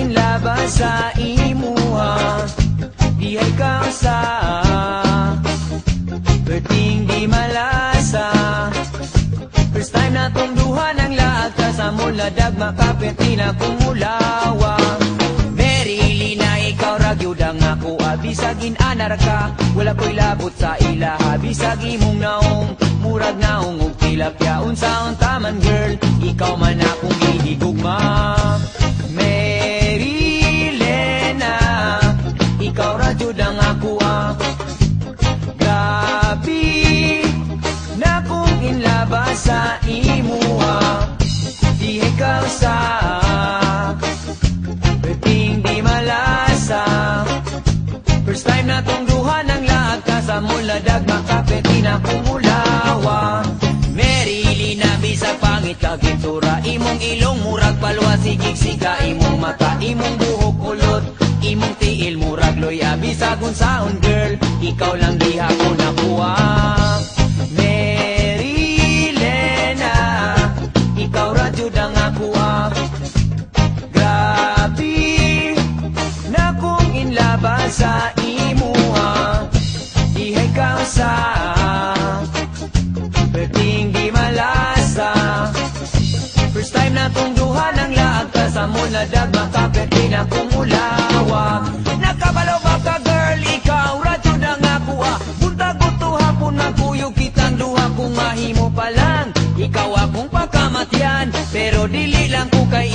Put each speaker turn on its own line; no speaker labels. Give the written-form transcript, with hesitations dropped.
inlabas sa imuha, dihay ka sa perting di malasa. First time na tong duha ng lahat, kasamol na dagma kapit na kumulawa. Verily na ikaw ragyudang ako, bisagin anar ka, wala ko'y labot sa ilaha. Bisagi mong naong, murag naong ug tilapya, unsaon taman girl, ikaw man akong ihigugma. Marilena, ikaw ragyudang ako grabe na kung inlabas sa imuha, di ikaw sa perting di malasa. First time na tong duha ng lahat, kasamol na dagma kapit na kumulawa. Marilena, bisag pangit kag itsura, imong ilong murag palwa, sigig siga imong mata, imong buhok kulot, imong tiil murag loya. Bisag unsaon girl, ikaw lang diha ko nakuha. Marilena, ikaw radyod ang ako grabe na kung inlabas sa imuha, dihay ka sa perting di malasa. First time na tong duha ng lahat, kasamol na dagma kapit na kumulawa. Nakabalaw ba ka girl, ikaw radyod ang ako buntag buto hapon magkuyog kitang duha kung mahimo pa lang, ikaw akong pagkamatyan, pero dili lang ko kay